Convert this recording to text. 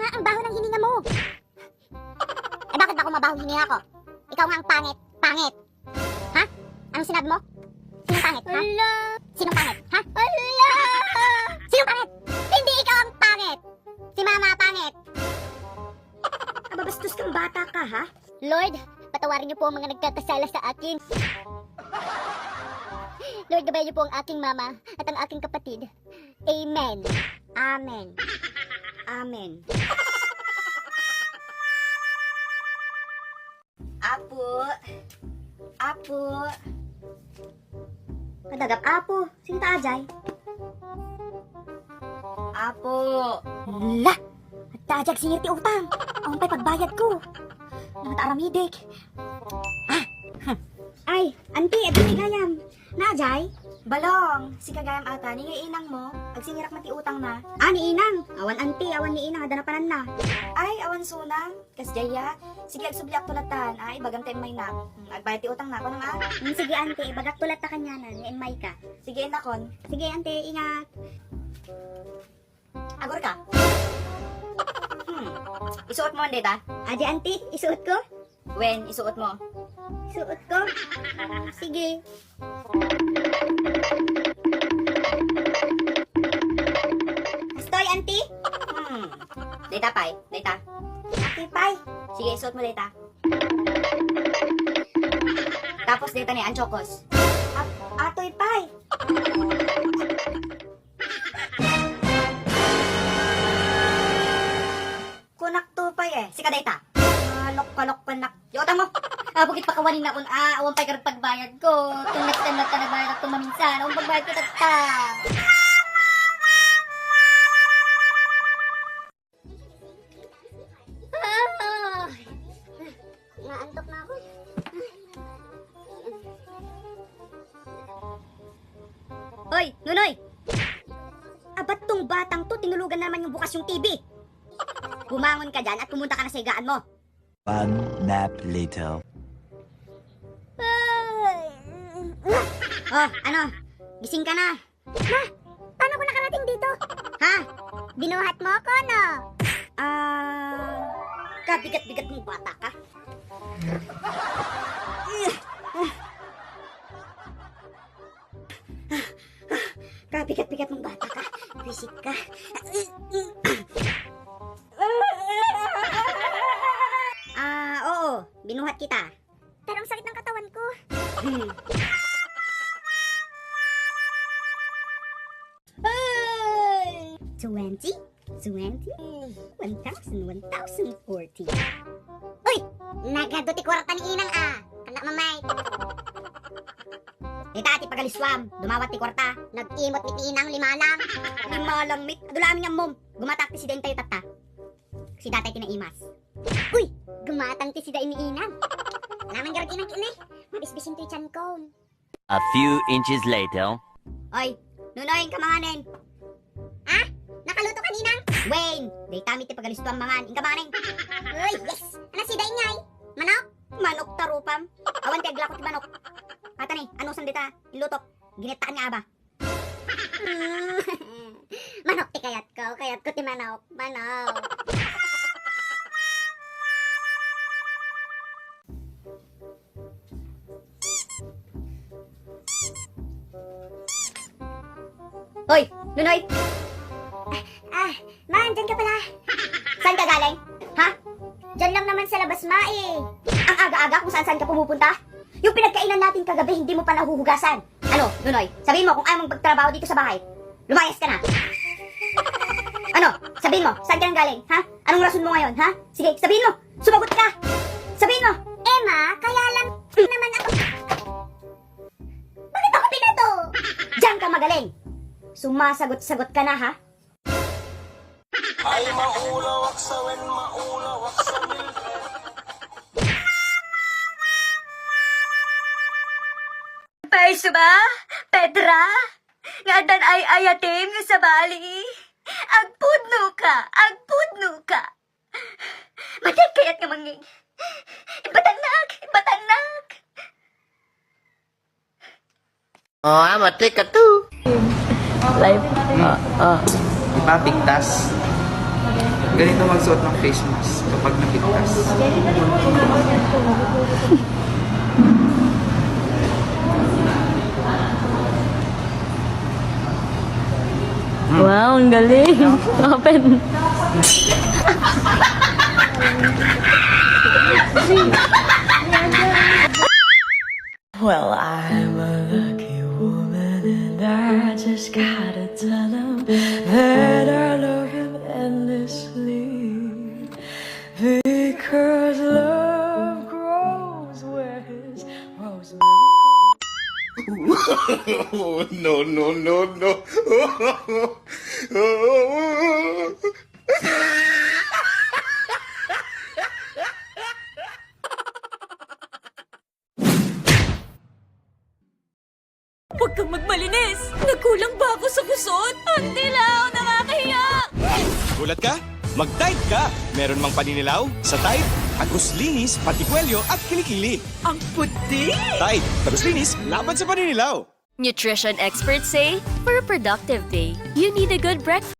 nga, ang baho ng hininga mo. Eh bakit ba kung mabaho hininga ko? Ikaw nga ang pangit. Pangit. Ha? Anong sinabi mo? Sinong pangit, ha? Hala. Sinong pangit, ha? Hala. Sinong pangit? Hindi ikaw ang pangit. Si Mama pangit. Ababastos kang bata ka, ha? Lord, patawarin niyo po ang mga nagkakasala sa akin. Lord, gabayan niyo po ang aking mama at ang aking kapatid. Amen. Amen. Amen. Apo. Apo. Kadagap apo. Sino ta ajay? Apo. La! At taajag singir ti utang. Ang pa'y pagbayad ko. Namataaramidek. Ay, auntie, ito si Gayam. Naajay? Balong, si Kagayam ata, ni inang mo, agsingirak na ti utang na. Ah, ni inang. Awan auntie, awan ni inang, ada na panan na. Ay, awan sunang, kasjaya. Sige, agsubliak tulatan. Ay, bagam tayo may na. Agbayad ti utang na ako nang Sige, auntie, bagak tulat ta kanyanan, ni Enmay ka. Sige, inakon. Sige, auntie, ingat. Agor ka. Isuot mo ang data? Adi, auntie, isuot ko? When, isuot mo. Isuot ko? Sige. Astoy, auntie? Data, pay. Data. Auntie, pay. Sige, isuot mo data. Tapos data ni Anchokos. Atoy, pay. Kunak to pay eh. Sika data. Kalok panak. Yotang mo. Bukit pa kawanin na kun awan pay karag pagbayad ko. Tung next time na ka nagbayad ako maminsan. Awan pagbayad ko tata. Naantok na ako. Hoy, Nunoy! Abat tong batang to, tinulugan naman yung bukas yung TV. Bumangon ka dyan at pumunta ka na sa higaan mo. One nap later. Oh, ano? Gising ka na. Ma, paano ko nakarating dito? Ha? Binuhat mo ako, no? Kabigat-bigat mong bata ka. Kabigat-bigat mong bata ka. Visit ka. Oo. Binuhat kita. Pero ang sakit ng katawan ko. Ay! 20, 1,040. Uy! Nagaduti kwarta ni Inang Anak mamay. Dita ati pagaliswam. Dumawat ti kwarta. Nag-imot ni Inang 5 lang. Lima lang mit. Adulamin niyang mom. Gumatak ti si Dentay tata. Si datay tinaimas. Uy! Gumatang ti sida ini Inang. Naman garag Inang kinay. Mabisbisin ti chan ko. A few inches later. Oy, nunoy kamanganin. Nakaluto ka Ninang? Wayne, day tami ti pagaliswam mangan. Inka manganin. Uy! Yes! Ano sida ingay? Manok? Manok tarupam. Awan ti aglakot ti manok. Kata ni, ano san dita? Ilutok. Ginitaan nga aba. Manok ti kayat ko. Kayat ko ti manok. Manok. Hoy, nunoy. Man, dyan ka pala. Saan ka galing? Ha? Dyan lang naman sa labas, ma Ang aga-aga kung saan-saan ka pumupunta? Yung pinagkainan natin kagabi, hindi mo pa nahuhugasan. Ano, Nunoy? Sabihin mo kung ayaw mong magtrabaho dito sa bahay. Lumayas ka na. Ano? Sabihin mo, saan ka nang galing? Ha? Anong rason mo ngayon, ha? Sige, sabihin mo. Sumagot ka. Sabihin mo. Ma, kaya lang naman ako. Bakit ako pinato? Diyan ka magaling. Sumasagot-sagot ka na, ha? Ay maulawak sa wen, maulawak sa mil. Paiso ba? Pedra? Nga dan ay ayatim yung sa bali. Agpudno ka. Madag kayat nga manging. Ibatangnak. Oh, mati ka tu. Live. Ipapigtas. Ganito magsuot ng face mask kapag napigtas. Wow, ang galing. Open. Well, I'm a lucky woman and I just gotta tell him that I love him endlessly. Because love grows where his rosemary No, no, no, no. Huwag kang magmalinis! Nagkulang ba ako sa kusot? Ang dilaw! Nakakahiya! Gulat ka? Mag-Tide ka! Meron mang paninilaw sa Tide, agos-linis, patikwelyo at kilikili. Ang puti! Tide, agos-linis, laban sa paninilaw! Nutrition experts say, for a productive day, you need a good breakfast.